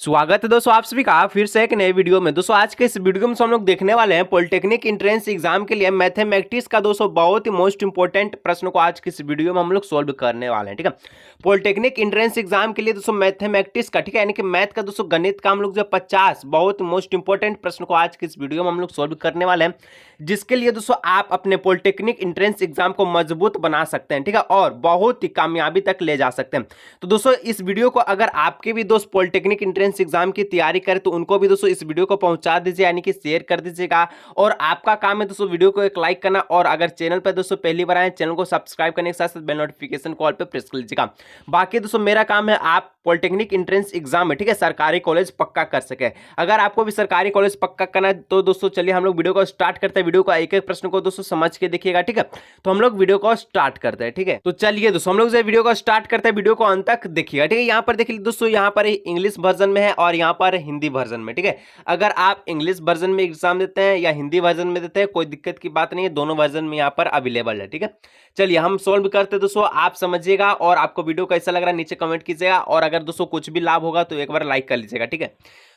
स्वागत है दोस्तों आप सभी का फिर से एक नए वीडियो में। दोस्तों आज के इस वीडियो में हम लोग देखने वाले हैं पॉलिटेक्निक एंट्रेंस एग्जाम के लिए मैथमेटिक्स का दोस्तों बहुत ही मोस्ट इंपॉर्टेंट प्रश्न को आज के इस वीडियो में हम लोग सोल्व करने वाले हैं। ठीक है, पॉलिटेक्निक एंट्रेंस एग्जाम के लिए दोस्तों मैथमेटिक्स का, ठीक है, यानी कि मैथ का दोस्तों गणित का हम लोग जो 50 बहुत मोस्ट इंपॉर्टेंट प्रश्न को आज के इस वीडियो में हम लोग सोल्व करने वाले हैं, जिसके लिए दोस्तों आप अपने पॉलिटेक्निक एंट्रेंस एग्जाम को मजबूत बना सकते हैं। ठीक है, और बहुत ही कामयाबी तक ले जा सकते हैं। तो दोस्तों इस वीडियो को अगर आपके भी दोस्त पॉलिटेक्निक एंट्रेंस एग्जाम की तैयारी करें तो उनको भी दोस्तों इस वीडियो को पहुंचा दीजिए, यानी कि शेयर कर दीजिएगा। और आपका काम है दोस्तों वीडियो को एक लाइक करना, और अगर चैनल पर दोस्तों पहली बार आए चैनल को सब्सक्राइब करने के साथ साथ बेल नोटिफिकेशन कॉल पे प्रेस कर लीजिएगा। बाकी दोस्तों मेरा काम है आप पॉलिटेक्निक एंट्रेंस एग्जाम में, ठीक है, सरकारी कॉलेज पक्का कर सके। अगर आपको भी सरकारी कॉलेज पक्का करना है तो दोस्तों चलिए हम लोग वीडियो को स्टार्ट करते हैं। वीडियो का एक एक प्रश्न को दोस्तों समझ के देखिएगा। ठीक है, तो हम लोग वीडियो को स्टार्ट करते हैं। ठीक है, तो चलिए दोस्तों हम लोग जो वीडियो को स्टार्ट करते हैं, वीडियो को अंत तक देखिएगा। ठीक है, यहाँ पर देखिए दोस्तों, यहाँ पर इंग्लिश वर्जन में है और यहाँ पर हिंदी वर्जन में। ठीक है, अगर आप इंग्लिश वर्जन में एग्जाम देते हैं या हिंदी वर्जन में देते हैं कोई दिक्कत की बात नहीं है, दोनों वर्जन में यहाँ पर अवेलेबल है। ठीक है, चलिए हम सोल्व करते हैं दोस्तों, आप समझिएगा और आपको वीडियो कैसा लग रहा है नीचे कमेंट कीजिएगा, और अगर दोस्तों कुछ भी लाभ होगा तो एक बार लाइक कर लीजिएगा। ठीक है,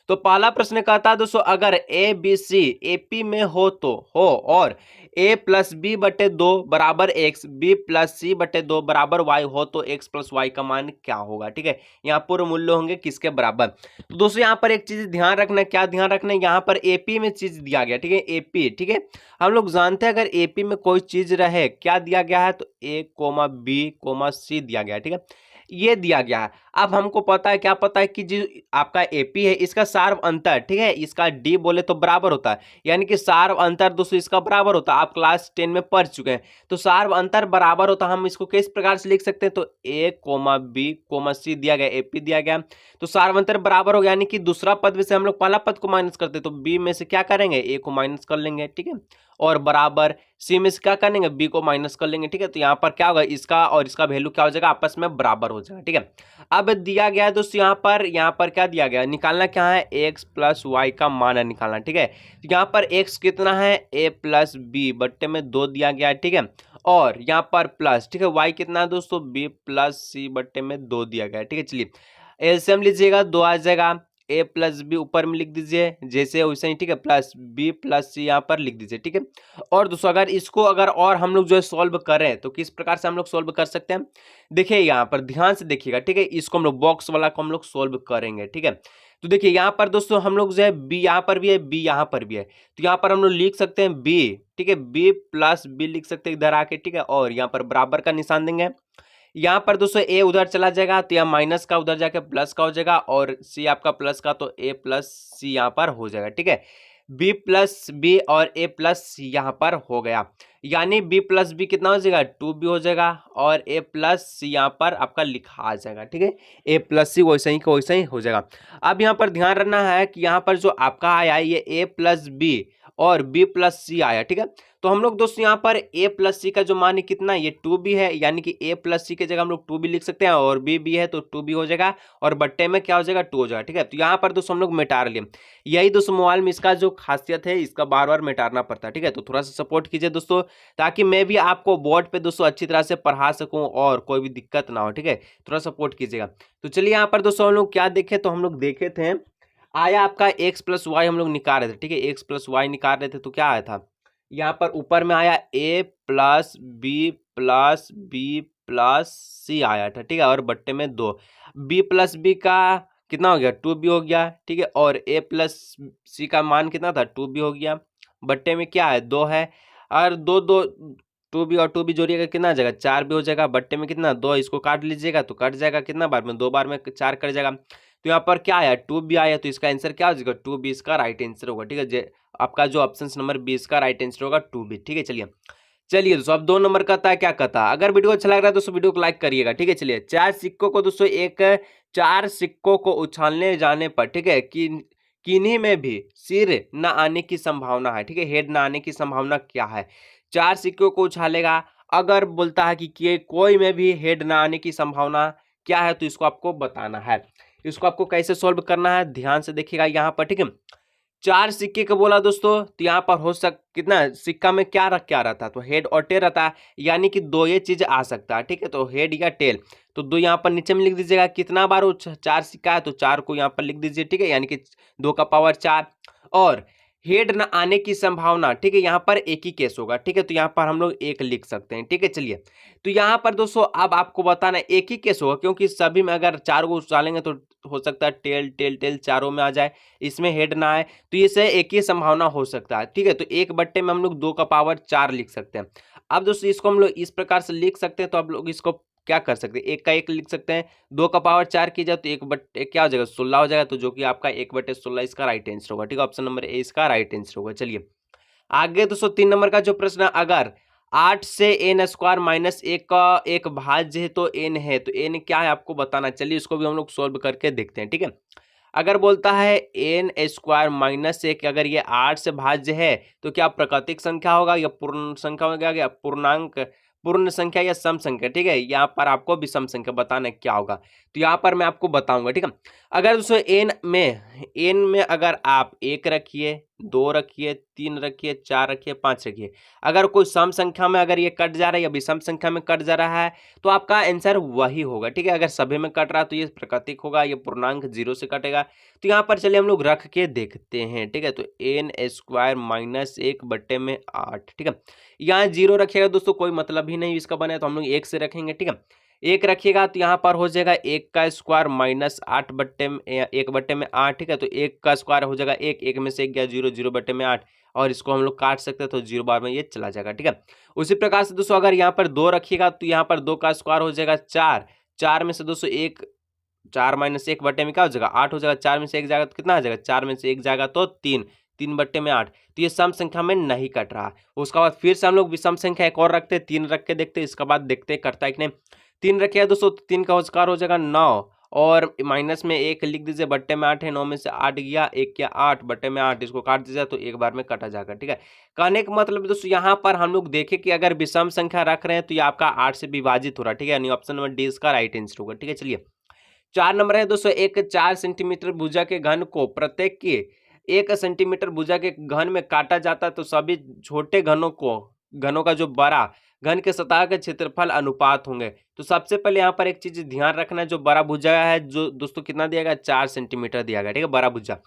तो पहला प्रश्न कहता है दोस्तों, अगर ए बी सी एपी में हो तो हो, और ए प्लस बी बटे दो बराबर एक्स, बी प्लस सी बटे दो बराबर वाई हो तो एक्स प्लस वाई का मान क्या होगा। ठीक है, यहाँ पूर्व मूल्य होंगे किसके बराबर। तो दोस्तों यहाँ पर एक चीज ध्यान रखना, क्या ध्यान रखना है, यहाँ पर एपी में चीज दिया गया। ठीक है, एपी, ठीक है, हम लोग जानते हैं अगर एपी में कोई चीज रहे, क्या दिया गया है, तो ए कोमा बी कोमा सी दिया गया है। ठीक है, ये दिया गया है। अब हमको पता है, क्या पता है कि जो आपका एपी है इसका सार्व अंतर, ठीक है, इसका डी बोले तो बराबर होता है, यानी कि सार्व अंतर दोस्तों इसका बराबर होता है। आप क्लास 10 में पढ़ चुके हैं, तो सार्व अंतर बराबर होता है। हम इसको किस प्रकार से लिख सकते हैं, तो ए कोमा बी कोमा सी दिया गया, एपी दिया गया, तो सार्व अंतर बराबर हो गया, यानी कि दूसरा पद में से हम लोग पहला पद को माइनस करते हैं, तो बी में से क्या करेंगे, ए को माइनस कर लेंगे। ठीक है, और बराबर सी में से क्या करेंगे, बी को माइनस कर लेंगे। ठीक है, तो यहाँ पर क्या होगा, इसका और इसका वैल्यू क्या हो जाएगा, आपस में बराबर हो जाएगा। ठीक है, अब दिया गया है दोस्तों यहाँ पर क्या दिया गया, निकालना क्या है, एक्स प्लस वाई का मान है निकालना। ठीक है, तो यहाँ पर एक्स कितना है, ए प्लस बी बट्टे में दो दिया गया है। ठीक है, और यहाँ पर प्लस, ठीक है, वाई कितना है दोस्तों, बी प्लस सी बट्टे में दो दिया गया है। ठीक है, चलिए एलसीएम लीजिएगा, दो आ जाएगा, ए प्लस बी ऊपर में लिख दीजिए जैसे वैसे ही। ठीक है, प्लस बी प्लस सी यहाँ पर लिख दीजिए। ठीक है, और दोस्तों अगर इसको अगर और हम लोग जो है सॉल्व करें तो किस प्रकार से हम लोग सॉल्व कर सकते हैं, देखिए यहाँ पर ध्यान से देखिएगा। ठीक है, इसको हम लोग बॉक्स वाला को हम लोग सॉल्व करेंगे। ठीक है, तो देखिए यहाँ पर दोस्तों हम लोग जो है बी यहाँ पर भी है, बी यहाँ पर भी है, तो यहाँ पर हम लोग लिख सकते हैं बी, ठीक है, बी प्लस बी लिख सकते हैं इधर आके। ठीक है, और यहाँ पर बराबर का निशान देंगे। यहाँ पर दोस्तों ए उधर चला जाएगा तो यहाँ माइनस का उधर जाके प्लस का हो जाएगा, और सी आपका प्लस का, तो ए प्लस सी यहाँ पर हो जाएगा। ठीक है, बी प्लस बी और ए प्लस सी यहाँ पर हो गया, यानी बी प्लस बी कितना हो जाएगा, टू बी हो जाएगा, और ए प्लस सी यहाँ पर आपका लिखा आ जाएगा। ठीक है, ए प्लस सी वैसे ही को वैसे ही हो जाएगा। अब यहाँ पर ध्यान रखना है कि यहाँ पर जो आपका आया ये ए प्लस बी और बी प्लस सी आया। ठीक है, तो हम लोग दोस्तों यहाँ पर a प्लस सी का जो मान है कितना, ये 2b है, यानी कि a प्लस सी की जगह हम लोग 2b लिख सकते हैं, और b है तो 2b हो जाएगा, और बट्टे में क्या हो जाएगा, 2 हो जाएगा। ठीक है, तो यहाँ पर दोस्तों हम लोग मिटा लिए। यही दोस्तों मोबाइल में इसका जो खासियत है, इसका बार बार मिटाना पड़ता है। ठीक है, तो थोड़ा सा सपोर्ट कीजिए दोस्तों, ताकि मैं भी आपको बोर्ड पे दोस्तों अच्छी तरह से पढ़ा सकूँ और कोई भी दिक्कत ना हो। ठीक है, थोड़ा सपोर्ट कीजिएगा। तो चलिए यहाँ पर दोस्तों हम लोग क्या देखे, तो हम लोग देखे थे आया आपका एक्स प्लस वाई हम लोग निकाल रहे थे। ठीक है, एक्स प्लस वाई निकाल रहे थे तो क्या आया था, यहाँ पर ऊपर में आया ए प्लस बी प्लस सी आया था। ठीक है, और बट्टे में दो, बी प्लस बी का कितना हो गया, 2b हो गया। ठीक है, और ए प्लस सी का मान कितना था, 2b हो गया, बट्टे में क्या है, 2 है, और दो दो 2b और 2b जोड़िएगा कितना आ जाएगा, 4b हो जाएगा, बट्टे में कितना 2, इसको काट लीजिएगा तो कट जाएगा कितना बार में, 2 बार में 4 कट जाएगा। तो यहाँ पर क्या आया, 2b आया, तो इसका आंसर क्या हो जाएगा, 2b इसका राइट आंसर होगा। ठीक है, आपका जो ऑप्शन नंबर 20 का राइट आंसर होगा 2b। ठीक है, चलिए चलिए दोस्तों अब 2 नंबर कहता है, क्या कहता है, अगर वीडियो अच्छा लग रहा है दोस्तों वीडियो को लाइक करिएगा। ठीक है, चलिए चार सिक्कों को उछालने जाने पर, ठीक है, कि किन्हीं में भी सिर न आने की संभावना है। ठीक है, हेड न आने की संभावना क्या है, 4 सिक्कों को उछालेगा, अगर बोलता है कि कोई में भी हेड न आने की संभावना क्या है, तो इसको आपको बताना है। इसको आपको कैसे सोल्व करना है ध्यान से देखिएगा यहाँ पर। ठीक है, 4 सिक्के का बोला दोस्तों, तो यहाँ पर हो सक कितना सिक्का में क्या रख क्या रहता है, तो हेड और टेल रहता है, यानी कि दो ये चीज आ सकता है, ठीक है। तो हेड या टेल, तो दो यहाँ पर नीचे में लिख दीजिएगा। कितना बार वो 4 सिक्का है, तो 4 को यहाँ पर लिख दीजिए, ठीक है, यानी कि 2 का पावर 4। और हेड न आने की संभावना, ठीक है, यहाँ पर एक ही केस होगा, ठीक है, तो यहाँ पर हम लोग एक लिख सकते हैं, ठीक है। चलिए, तो यहाँ पर दोस्तों अब आपको बताना एक ही केस होगा, क्योंकि सभी में अगर 4 को डालेंगे तो हो सकता है टेल टेल टेल चारों में आ जाए, इसमें हेड ना आए, तो ये से एक ही संभावना हो सकता है, ठीक है। तो एक बट्टे में हम लोग 2 का पावर 4 लिख सकते हैं। अब दोस्तों इसको हम लोग इस प्रकार से लिख सकते हैं, तो आप लोग इसको क्या कर सकते हैं, एक का एक लिख सकते हैं, 2 का पावर 4 की जाए तो एक बट्टे क्या हो जाएगा, 16 हो जाएगा, तो जो कि आपका 1/16 इसका राइट आंसर होगा, ठीक है। ऑप्शन नंबर ए इसका राइट आंसर होगा। चलिए आगे दोस्तों 3 नंबर का जो प्रश्न है, अगर 8 से एन स्क्वायर माइनस 1 का एक भाज्य है तो एन है, तो एन क्या है आपको बताना। चलिए इसको भी हम लोग सोल्व करके देखते हैं, ठीक है। अगर बोलता है एन स्क्वायर माइनस 1, अगर ये 8 से भाज्य है तो क्या प्राकृतिक संख्या होगा या पूर्ण संख्या होगा या पूर्णांक पूर्ण संख्या या सम संख्या, ठीक है। यहाँ पर आपको विषम संख्या बताना है क्या होगा, तो यहाँ पर मैं आपको बताऊंगा, ठीक है। अगर दोस्तों एन में अगर आप 1 रखिए, 2 रखिए, 3 रखिए, 4 रखिए, 5 रखिए, अगर कोई सम संख्या में अगर ये कट जा रहा है या विषम संख्या में कट जा रहा है, तो आपका आंसर वही होगा, ठीक है। अगर सभी में कट रहा है तो ये प्राकृतिक होगा, ये पूर्णांक 0 से कटेगा। तो यहाँ पर चलिए हम लोग रख के देखते हैं, ठीक है। तो एन स्क्वायर माइनस 1 बट्टे में 8, ठीक है। यहाँ 0 रखिएगा दोस्तों, कोई मतलब ही नहीं इसका बने, तो हम लोग 1 से रखेंगे, ठीक है। 1 रखिएगा तो यहाँ पर हो जाएगा 1 का स्क्वायर माइनस 8 बट्टे में 1 बट्टे में 8, ठीक है। तो 1 का स्क्वायर हो जाएगा 1, 1 में से 1 गया 0, 0 बट्टे में 8, और इसको हम लोग काट सकते हैं, तो 0 बार में ये चला जाएगा, ठीक है। उसी प्रकार से दोस्तों अगर यहाँ पर 2 रखिएगा तो यहाँ पर 2 का स्क्वायर हो जाएगा 4, 4 में से दोस्तों 1, 4 माइनस 1 बट्टे में क्या हो जाएगा 8 हो जाएगा, 4 में से 1 जाएगा तो कितना आ जाएगा, 4 में से 1 जाएगा तो 3, 3 बट्टे में 8। तो ये सम संख्या में नहीं कट रहा। उसके बाद फिर से हम लोग विषम संख्या एक और रखते हैं, 3 रख के देखते हैं, इसके बाद देखते हैं करता है कि नहीं। 3 रखिए दोस्तों, 3 का स्क्वायर हो जाएगा 9, और माइनस में 1 लिख दीजिए, बट्टे में 8 है, 9 में से 8 गया, 1 क्या 8 बट्टे में 8, इसको काट दीजिए तो एक बार में कटा जाएगा, ठीक है। कहने का मतलब दोस्तों यहाँ पर हम लोग देखें कि अगर विषम संख्या रख रहे हैं तो ये आपका 8 से विभाजित हो रहा है, ठीक है, यानी ऑप्शन नंबर डी इसका राइट आंसर होगा, ठीक है। चलिए 4 नंबर है दोस्तों, एक 4 सेंटीमीटर भुजा के घन को प्रत्येक की 1 सेंटीमीटर भुजा के घन में काटा जाता है, तो सभी छोटे घनों का जो बड़ा घन के सतह के क्षेत्रफल अनुपात होंगे। तो सबसे पहले यहाँ पर एक चीज ध्यान रखना है, जो बड़ा भुजा है जो दोस्तों कितना दिया गया, 4 सेंटीमीटर दिया गया, ठीक है, बड़ा भुजा,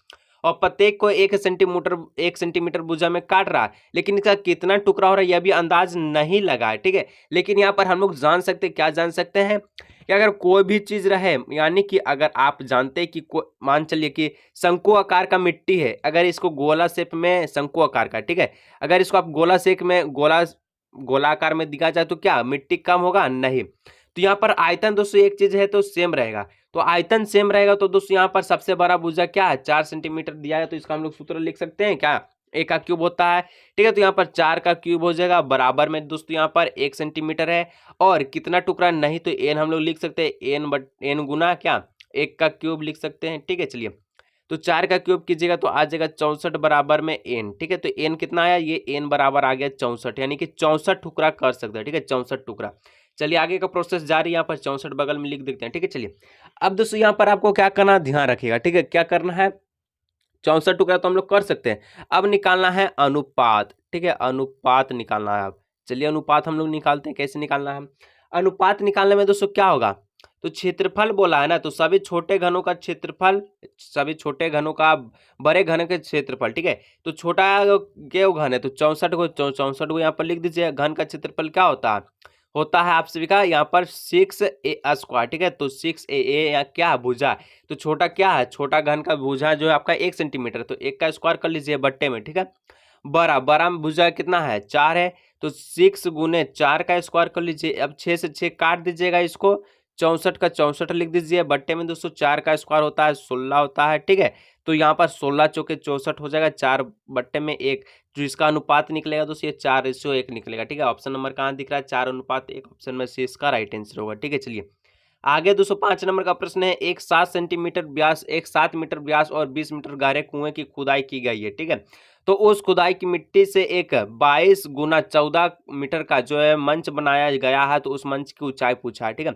और प्रत्येक को 1 सेंटीमीटर भुजा में काट रहा है, लेकिन इसका कितना टुकड़ा हो रहा है यह भी अंदाज नहीं लगा है, ठीक है। लेकिन यहाँ पर हम लोग जान सकते क्या जान सकते हैं कि अगर कोई भी चीज रहे, यानी कि अगर आप जानते हैं कि मान चलिए कि शंकु आकार का मिट्टी है, अगर इसको गोला शेप में शंकु आकार का, ठीक है, अगर इसको आप गोला शेप में गोलाकार में दिखा जाए तो क्या मिट्टी कम होगा, नहीं। तो यहाँ पर आयतन दोस्तों एक चीज है तो सेम रहेगा, तो आयतन सेम रहेगा, तो दोस्तों यहाँ पर सबसे बड़ा भुजा क्या है, 4 सेंटीमीटर दिया है, तो इसका हम लोग सूत्र लिख सकते हैं क्या, ए का क्यूब होता है, ठीक है। तो यहाँ पर 4 का क्यूब हो जाएगा, बराबर में दोस्तों यहाँ पर 1 सेंटीमीटर है, और कितना टुकड़ा, नहीं तो एन हम लोग लिख सकते हैं, एन गुना क्या 1 का क्यूब लिख सकते हैं, ठीक है। चलिए तो 4 का क्यूब कीजिएगा तो आ जाएगा 64 बराबर में एन, ठीक है। तो एन कितना आया, ये एन बराबर आ गया 64, यानी कि 64 टुकड़ा कर सकते हैं, ठीक है, 64 टुकड़ा। चलिए आगे का प्रोसेस जारी, यहाँ पर 64 बगल में लिख देते हैं, ठीक है। चलिए अब दोस्तों यहाँ पर आपको क्या करना, ध्यान रखिएगा, ठीक है, क्या करना है, 64 टुकड़ा तो हम लोग कर सकते हैं, अब निकालना है अनुपात, ठीक है, अनुपात निकालना है। अब चलिए अनुपात हम लोग निकालते हैं, कैसे निकालना है अनुपात। निकालने में दोस्तों क्या होगा, तो क्षेत्रफल बोला है ना, तो सभी छोटे घनों का क्षेत्रफल, सभी छोटे घनों का बड़े घन के क्षेत्रफल, ठीक है। तो छोटा के घन है तो 64 को यहाँ पर लिख दीजिए। घन का क्षेत्रफल क्या होता है आप सभी का यहाँ पर 6a स्क्वायर, ठीक है। तो 6a या क्या भुजा, तो छोटा क्या है, छोटा घन का भुजा जो है आपका 1 सेंटीमीटर, तो 1 का स्क्वायर कर लीजिए बट्टे में, ठीक है। बड़ा में भुजा कितना है, 4 है, तो 6 गुने 4 का स्क्वायर कर लीजिए। अब 6 से 6 काट दीजिएगा, इसको 64 का 64 लिख दीजिए, बट्टे में दोस्तों 4 का स्क्वायर होता है 16 होता है, ठीक है। तो यहाँ पर 16 चौके 64 हो जाएगा, 4 बट्टे में 1, जो इसका अनुपात निकलेगा दोस्तों ये 4:1 निकलेगा, ठीक है। ऑप्शन नंबर कहाँ दिख रहा है, 4:1, ऑप्शन में सी इसका राइट आंसर होगा, ठीक है। चलिए आगे 205 नंबर का प्रश्न है, एक 7 मीटर व्यास और 20 मीटर गहरे कुएं की खुदाई की गई है, ठीक है। तो उस खुदाई की मिट्टी से एक 22 गुना 14 मीटर का जो है मंच बनाया गया है, तो उस मंच की ऊंचाई पूछा है, ठीक है।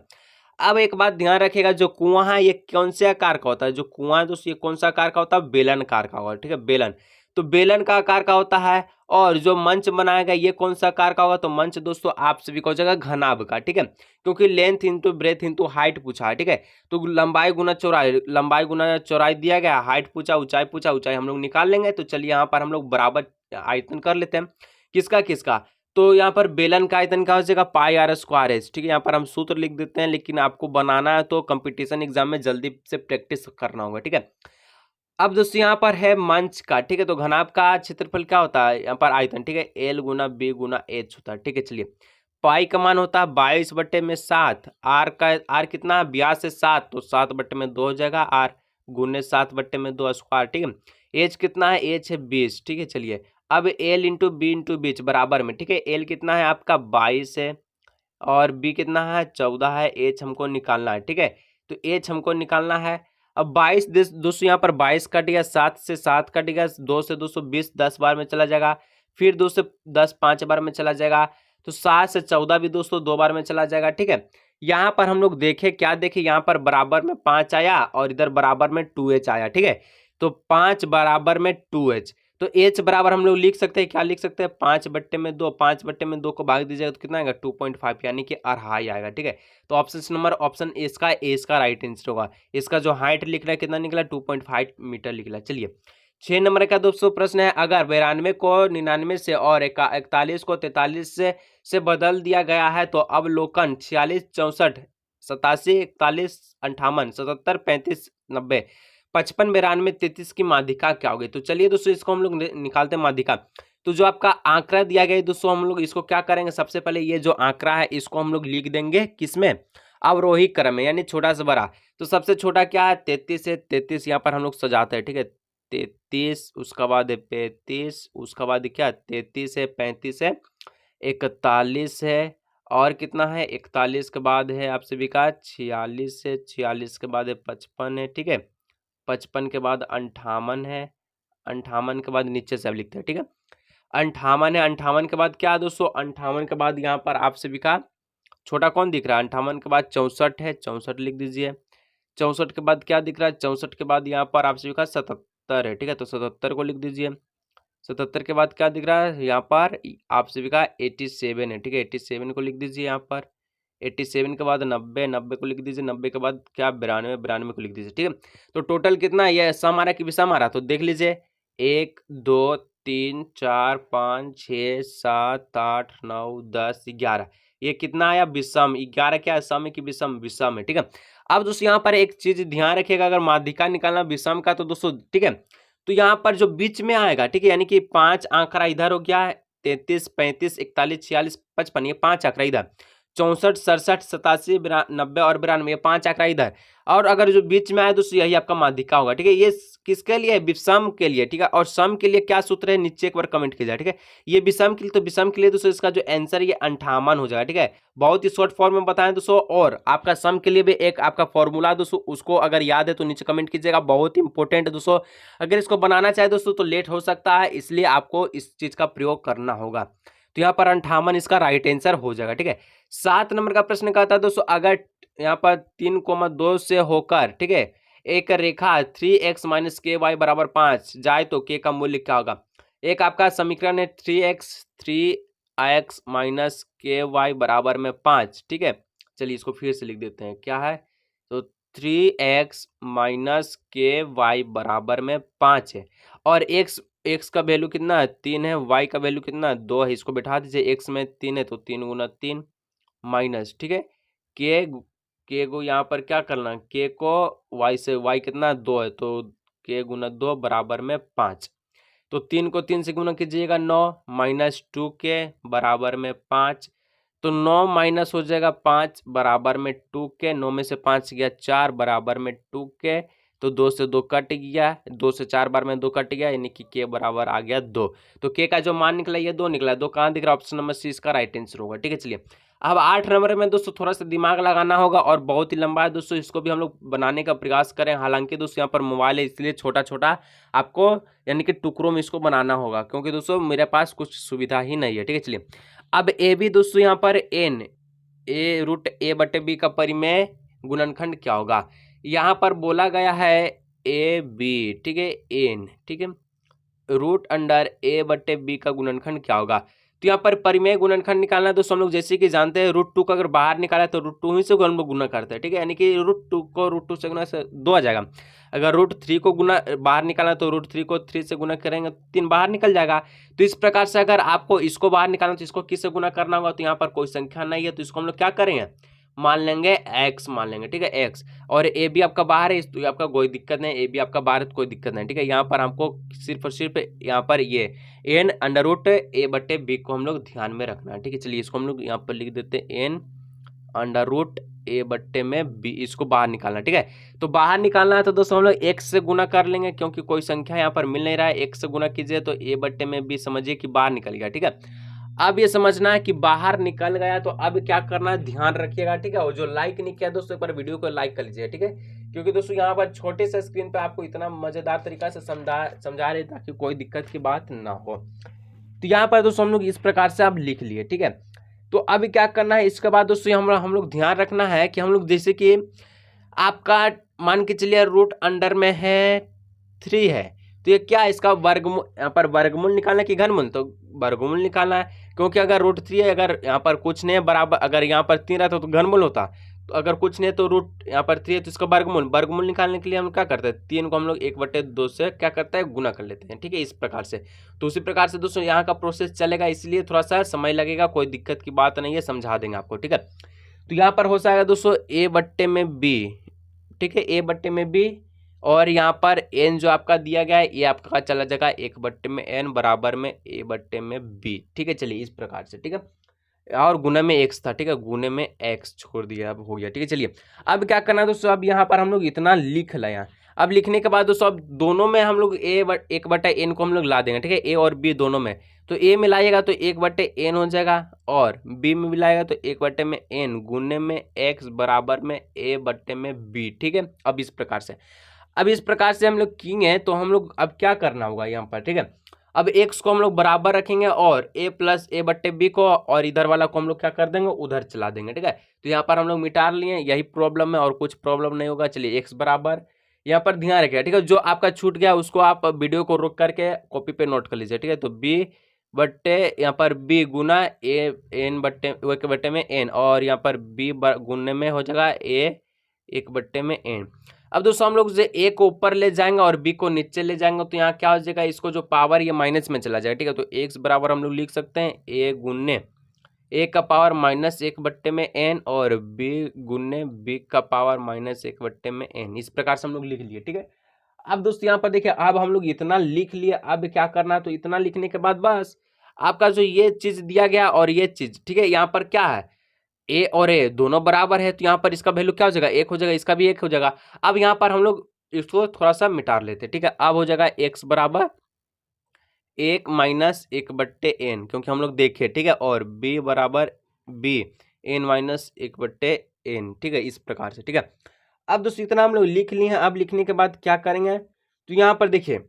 अब एक बात ध्यान रखिएगा, जो कुआं है ये कौन से आकार का होता है, जो कुआं है दोस्तों ये कौन सा आकार का होता है, बेलन आकार का होगा, ठीक है, बेलन। तो बेलन का आकार का होता है। और जो मंच बनाया गया ये कौन सा आकार का होगा, तो मंच दोस्तों आप सभी को हो जाएगा घनाभ का, ठीक है, क्योंकि length into breadth into height पूछा है, ठीक है। तो लंबाई गुना चौड़ाई, लंबाई गुना चौड़ाई दिया गया, हाइट पूछा, ऊंचाई हम लोग निकाल लेंगे। तो चलिए यहाँ पर हम लोग बराबर आयतन कर लेते हैं, किसका किसका। तो यहाँ पर बेलन का आयतन का हो जाएगा पाई आर स्क्वायर एच, ठीक है। यहाँ पर हम सूत्र लिख देते हैं, लेकिन आपको बनाना है तो कंपटीशन एग्जाम में जल्दी से प्रैक्टिस करना होगा, ठीक है। अब दोस्तों यहाँ पर है मंच का, ठीक है, तो घनाभ का क्षेत्रफल क्या होता है, यहाँ पर आयतन, ठीक है, एल गुना बी गुना एच होता है, ठीक है। चलिए पाई का मान होता है 22/7, आर का आर कितना, 82 से 7, तो 7/2 हो जाएगा, आर गुने 7/2 स्क्वायर, ठीक है। एच कितना है, एच है 20, ठीक है। चलिए अब एल इंटू बी इंटू बीच बराबर में, ठीक है, एल कितना है आपका 22 है और बी कितना है 14 है, एच हमको निकालना है, ठीक है। तो एच हमको निकालना है। अब 22 दोस्तों यहाँ पर 22 कट गया, 7 से 7 कट गया, 2 से 220 10 बार में चला जाएगा, फिर 2 से 10 5 बार में चला जाएगा, तो 7 से 14 भी दोस्तों 2 बार में चला जाएगा, ठीक है। यहाँ पर हम लोग देखें, क्या देखें, यहाँ पर बराबर में 5 आया और इधर बराबर में 2h आया, ठीक है। तो 5 बराबर में 2h, तो h बराबर हम लोग लिख सकते हैं, क्या लिख सकते हैं, 5/2, 5/2 को भाग दीजिएगा तो कितना आएगा 2.5, यानी कि अढ़ाई आएगा, ठीक है। तो ऑप्शन नंबर ऑप्शन ए इसका राइट आंसर होगा। इसका जो हाइट लिख रहा है कितना निकला, 2.5 मीटर निकला। चलिए 6 नंबर का दोस्तों प्रश्न है, अगर 92 को 99 से और 41 को 43 से बदल दिया गया है तो अवलोकन 46 64 87 41 58 77 35 90 55 92 33 की माध्यिका क्या होगी। तो चलिए दोस्तों इसको हम लोग निकालते हैं माध्यिका। तो जो आपका आंकड़ा दिया गया है दोस्तों, हम लोग इसको क्या करेंगे, सबसे पहले ये जो आंकड़ा है इसको हम लोग लिख देंगे किसमें, अवरोही क्रम में, यानी छोटा से बड़ा। तो सबसे छोटा क्या है 33 है, 33 यहाँ पर हम लोग सजाते हैं, ठीक है, 33 उसका बाद है 35, उसका बाद क्या 33 है, 35 है, 41 है, और कितना है 41 के बाद है आप सभी का 46 है, 46 के बाद है 55 है, ठीक है, 55 के बाद 58 है, 58 के बाद नीचे से अब लिखते हैं, ठीक है, 58 है, 58 के बाद क्या है दोस्तों, 58 के बाद यहाँ पर आप सभी का छोटा कौन दिख रहा है, 58 के बाद 64 है, 64 लिख दीजिए। 64 के बाद क्या दिख रहा है, 64 के बाद यहाँ पर आप सभी का 77 है, ठीक है, तो 77 को लिख दीजिए। 77 के बाद क्या दिख रहा है, यहाँ पर आप सभी का 87 है, ठीक है, 87 को लिख दीजिए यहाँ पर। 87 के बाद 90, 90 को लिख दीजिए। 90 के बाद क्या 92, 92 को लिख दीजिए, ठीक है। तो टोटल कितना है, ये सम आ रहा है कि विषम आ रहा है, तो देख लीजिए 1 2 3 4 5 6 7 8 9 10 11, ये कितना आया विषम। 11 क्या है, सम है कि विषम, विषम है, ठीक है। अब दोस्तों यहाँ पर एक चीज ध्यान रखिएगा, अगर माध्यिका निकालना विषम का तो दोस्तों, ठीक है, तो यहाँ पर जो बीच में आएगा, ठीक है, यानी कि 5 आंकड़ा इधर हो गया है, 33 35 41 46 55, ये 5 आंकड़ा इधर, 64 67 87 90 और 92, ये 5 आंकड़ा इधर, और अगर जो बीच में आए दोस्तों यही आपका माध्यिका होगा, ठीक है। ये किसके लिए, विषम के लिए, ठीक है। और सम के लिए क्या सूत्र है, नीचे एक बार कमेंट कीजिए, ठीक है। ये विषम के लिए, तो विषम के लिए दोस्तों इसका जो आंसर ये 58 हो जाएगा, ठीक है। बहुत ही शॉर्ट फॉर्म में बताएं दोस्तों, और आपका सम के लिए भी एक आपका फॉर्मूला दोस्तों, उसको अगर याद है तो नीचे कमेंट कीजिएगा, बहुत ही इंपॉर्टेंट है दोस्तों। अगर इसको बनाना चाहे दोस्तों तो लेट हो सकता है, इसलिए आपको इस चीज का प्रयोग करना होगा। तो यहाँ पर 58 इसका राइट आंसर हो जाएगा, ठीक है। 7 नंबर का प्रश्न कहता है दोस्तों, अगर यहाँ पर 3,2 से होकर, ठीक है, एक रेखा 3x - ky बराबर 5 जाए तो k का मूल्य क्या होगा। एक आपका समीकरण है 3x - ky बराबर में 5, ठीक है। चलिए इसको फिर से लिख देते हैं, क्या है, तो 3x - ky बराबर में 5 है, और x का वैल्यू कितना है 3 है, y का वैल्यू कितना है 2 है, इसको बैठा दीजिए, x में 3 है तो 3 गुना 3 माइनस, ठीक है, के को यहाँ पर क्या करना, के को y से, y कितना 2 है तो k गुना 2 बराबर में 5, तो 3 को 3 से गुना कीजिएगा 9 माइनस 2k बराबर में 5, तो 9 माइनस हो जाएगा 5 बराबर में 2k, 9 में से 5 गया 4 बराबर में 2k, तो 2 से 2 कट गया, 2 से 4 बार में 2 कट गया, यानी कि k बराबर आ गया 2। तो k का जो मान निकला ये 2 निकला, 2 कहाँ दिख रहा है, ऑप्शन नंबर सी इसका राइट आंसर होगा, ठीक है। चलिए अब 8 नंबर में दोस्तों थोड़ा सा दिमाग लगाना होगा, और बहुत ही लंबा है दोस्तों, इसको भी हम लोग बनाने का प्रयास करें। हालांकि दोस्तों यहाँ पर मोबाइल है इसलिए छोटा छोटा आपको यानी कि टुकड़ों में इसको बनाना होगा, क्योंकि दोस्तों मेरे पास कुछ सुविधा ही नहीं है, ठीक है। चलिए अब ए बी दोस्तों यहाँ पर n a √a/b का परिमेय गुणनखंड क्या होगा। यहाँ पर बोला गया है ए बी, ठीक है, एन, ठीक है, रूट अंडर ए बट्टे बी का गुणनखंड क्या होगा। तो यहाँ पर परिमेय गुणनखंड निकालना है दोस्तों हम लोग जैसे कि जानते हैं रूट 2 का अगर बाहर निकाला है तो रूट 2 ही से हम लोग गुना करते हैं, ठीक है, यानी कि रूट 2 को रूट 2 से गुना से 2 आ जाएगा। अगर रूट 3 को गुना बाहर निकालना तो रूट 3 को 3 से गुना करेंगे 3 बाहर निकल जाएगा। तो इस प्रकार से अगर आपको इसको बाहर निकालना तो इसको किससे गुना करना होगा, तो यहाँ पर कोई संख्या नहीं है तो इसको हम लोग क्या करेंगे, मान लेंगे x मान लेंगे, ठीक है, x। और ए भी आपका बाहर है तो आपका कोई दिक्कत नहीं, ए भी आपका बाहर है तो कोई दिक्कत नहीं, ठीक है। यहाँ पर हमको सिर्फ और सिर्फ यहाँ पर ये एन अंडर रूट ए बट्टे बी को हम लोग ध्यान में रखना है, ठीक है। चलिए इसको हम लोग यहाँ पर लिख देते हैं एन अंडर रूट ए बट्टे में बी, इसको बाहर निकालना, ठीक है। तो बाहर निकालना है तो दोस्तों हम लोग एक्स से गुना कर लेंगे क्योंकि कोई संख्या यहाँ पर मिल नहीं रहा है, एक्स से गुना कीजिए तो ए बट्टे में बी समझिए कि बाहर निकल गया, ठीक है। अब ये समझना है कि बाहर निकल गया तो अब क्या करना है, ध्यान रखिएगा, ठीक है। और जो लाइक नहीं किया दोस्तों एक बार वीडियो को लाइक कर लीजिए, ठीक है, क्योंकि दोस्तों यहाँ पर छोटे से स्क्रीन पे आपको इतना मजेदार तरीका से समझा रहे ताकि कोई दिक्कत की बात ना हो। तो यहाँ पर दोस्तों हम लोग इस प्रकार से आप लिख लिए, ठीक है। तो अब क्या करना है, इसके बाद दोस्तों हम लोग ध्यान रखना है कि हम लोग जैसे कि आपका मान के चलिए रूट अंडर में है 3 है तो ये क्या है, इसका वर्गमूल, यहाँ पर वर्गमूल निकालना कि घनमूल, तो वर्गमूल निकालना है क्योंकि अगर रूट 3 है, अगर यहाँ पर कुछ नहीं है बराबर, अगर यहाँ पर 3 रहता तो घनमूल होता, तो अगर कुछ नहीं है तो रूट यहाँ पर 3 है तो इसका वर्गमूल निकालने के लिए हम क्या करते हैं, 3 को हम लोग 1/2 से क्या करते हैं, गुना कर लेते हैं, ठीक है, इस प्रकार से। तो उसी प्रकार से दोस्तों यहाँ का प्रोसेस चलेगा, इसलिए थोड़ा सा समय लगेगा, कोई दिक्कत की बात नहीं है, समझा देंगे आपको, ठीक है। तो यहाँ पर हो जाएगा दोस्तों ए बट्टे में बी, ठीक है, ए बट्टे में बी, और यहाँ पर एन जो आपका दिया गया है ये आपका चला जाएगा 1/n बराबर में ए बट्टे में बी, ठीक है। चलिए इस प्रकार से, ठीक है, और गुना में एक्स था, ठीक है, गुने में एक्स छोड़ दिया, अब हो गया, ठीक है। चलिए अब क्या करना है दोस्तों, अब यहाँ पर हम लोग इतना लिख लिया। अब लिखने के बाद दोस्तों अब दोनों में हम लोग 1/n को हम लोग ला देंगे, ठीक है, ए और बी दोनों में। तो ए में लाइएगा तो 1/n हो जाएगा और बी में भी लाएगा तो 1/n गुने में एक्स बराबर में ए बट्टे में बी, ठीक है। अब इस प्रकार से हम लोग किए तो हम लोग अब क्या करना होगा यहाँ पर, ठीक है। अब x को हम लोग बराबर रखेंगे और a प्लस ए बट्टे बी को, और इधर वाला को हम लोग क्या कर देंगे, उधर चला देंगे, ठीक है। तो यहाँ पर हम लोग मिटा लिए, यही प्रॉब्लम है और कुछ प्रॉब्लम नहीं होगा। चलिए x बराबर, यहाँ पर ध्यान रखिएगा, ठीक है, जो आपका छूट गया उसको आप वीडियो को रोक करके कॉपी पे नोट कर लीजिए, ठीक है। तो b बट्टे यहाँ पर b गुना ए एन बट्टे में n, और यहाँ पर b गुने में हो जाएगा a 1/n में। अब दोस्तों हम लोग ए को ऊपर ले जाएंगे और बी को नीचे ले जाएंगे तो यहाँ क्या हो जाएगा, इसको जो पावर ये माइनस में चला जाएगा, ठीक है। तो एक्स बराबर हम लोग लिख सकते हैं ए गुन्ने ए का पावर -1/n और बी गुन्ने बी का पावर -1/n, इस प्रकार से हम लोग लिख लिए, ठीक है। अब दोस्तों यहाँ पर देखिए अब हम लोग इतना लिख लिए, अब क्या करना है, तो इतना लिखने के बाद बस आपका जो ये चीज दिया गया और ये चीज, ठीक है, यहाँ पर क्या है, ए और ए दोनों बराबर है तो यहाँ पर इसका वैल्यू क्या हो जाएगा, 1 हो जाएगा, इसका भी 1 हो जाएगा। अब यहाँ पर हम लोग इसको थोड़ा सा मिटा लेते हैं, ठीक है। अब हो जाएगा x बराबर 1 माइनस 1/n क्योंकि हम लोग देखे, ठीक है, और b बराबर b n माइनस 1/n, ठीक है, इस प्रकार से, ठीक है। अब दोस्तों इतना हम लोग लिख लिए हैं। अब लिखने के बाद क्या करेंगे, तो यहाँ पर देखिए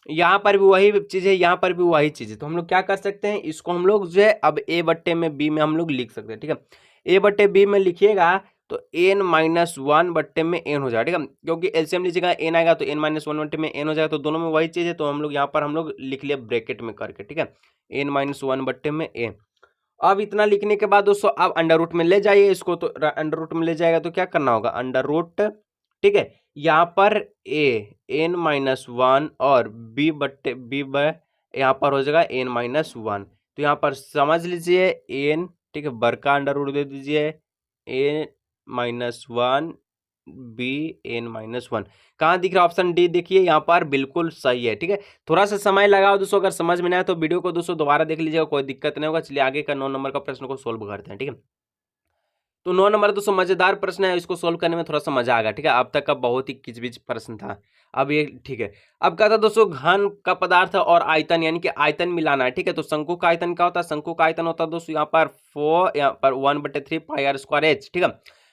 यहाँ पर भी वही चीज है, यहाँ पर भी वही चीज है, तो हम लोग क्या कर सकते हैं, इसको हम लोग जो है अब ए बट्टे में बी में हम लोग लिख सकते हैं, ठीक है। ए बट्टे बी में लिखिएगा तो n-1/n हो जाएगा, ठीक है, क्योंकि एलसीएम लीजिएगा n आएगा तो n-1/n हो जाएगा, तो दोनों में वही चीज है, तो हम लोग यहाँ पर हम लोग लिख लिया ब्रैकेट में करके, ठीक है, n-1/n। अब इतना लिखने के बाद दोस्तों अब अंडर रूट में ले जाइए इसको, तो अंडर रूट में ले जाएगा तो क्या करना होगा, अंडर रूट, ठीक है, यहाँ पर a n-1 और b बट्टे b यहाँ पर हो जाएगा n-1, तो यहाँ पर समझ लीजिए n, ठीक है, बर का अंडर रूट दे दीजिए n-1 b n-1, कहाँ दिख रहा है ऑप्शन डी, देखिए यहाँ पर बिल्कुल सही है, ठीक है। थोड़ा सा समय लगाओ दोस्तों, अगर समझ में ना आए तो वीडियो को दोस्तों दोबारा देख लीजिएगा, कोई दिक्कत नहीं होगा। चलिए आगे का 9 नंबर का प्रश्न को सोल्व करते हैं, ठीक है। तो 9 नंबर दोस्तों मजेदार प्रश्न है, इसको सोल्व करने में थोड़ा सा मजा आएगा, ठीक है। अब तक का बहुत ही किचबिच प्रश्न था, अब ये ठीक है। अब क्या था दोस्तों, घन का पदार्थ और आयतन यानी कि आयतन मिलाना है, ठीक है। तो शंकु का आयतन क्या होता है, शंकु का आयतन होता है दोस्तों यहाँ पर 1/3 πr²h, ठीक है।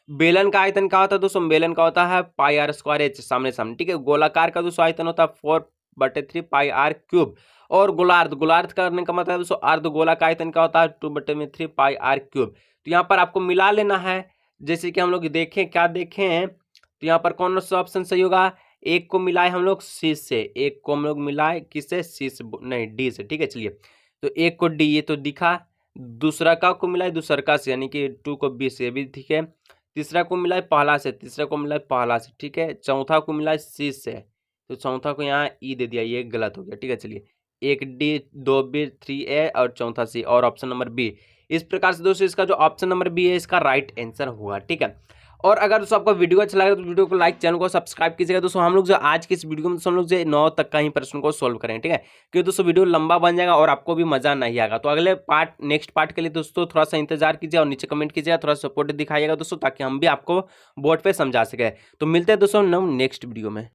बेलन का आयतन क्या होता है दोस्तों, बेलन का होता है πr²h सामने सामने, ठीक है। गोलाकार का दोस्तों आयतन होता है 4/3 πr³ और गोलार्ध करने का मतलब दोस्तों अर्धगोला का आयतन क्या होता है 2/3 πr³। तो यहाँ पर आपको मिला लेना है, जैसे कि हम लोग देखें, क्या देखें, तो यहाँ पर कौन सा ऑप्शन सही होगा? एक को मिलाए हम लोग सी से, एक को हम लोग मिलाए किससे? सी से, नहीं डी से, ठीक है। चलिए, तो एक को डी, ये तो दिखा। दूसरा का को मिलाए दूसरका से, यानी कि 2 को बी से, ये भी ठीक है। तीसरा को मिलाए पहला से, तीसरा को मिलाए पहला से, ठीक है। चौथा को मिलाए सी से, तो चौथा को यहाँ ई दे दिया, ये गलत हो गया, ठीक है। चलिए, एक डी, 2 बी, 3 ए और चौथा सी, और ऑप्शन नंबर बी। इस प्रकार से दोस्तों इसका जो ऑप्शन नंबर बी है इसका राइट आंसर हुआ, ठीक है। और अगर दोस्तों आपको वीडियो अच्छा लगा तो वीडियो को लाइक, चैनल को सब्सक्राइब कीजिएगा। दोस्तों हम लोग जो आज के इस वीडियो में हम लोग जो 9 तक का ही प्रश्न को सोल्व करेंगे, ठीक है। क्योंकि दोस्तों वीडियो लंबा बन जाएगा और आपको भी मजा नहीं आएगा। तो अगले पार्ट, नेक्स्ट पार्ट के लिए दोस्तों थोड़ा सा इंतजार कीजिए और नीचे कमेंट कीजिएगा, थोड़ा सपोर्ट दिखाइएगा दोस्तों, ताकि हम भी आपको बोर्ड पे समझा सके। तो मिलते हैं दोस्तों नेक्स्ट वीडियो में।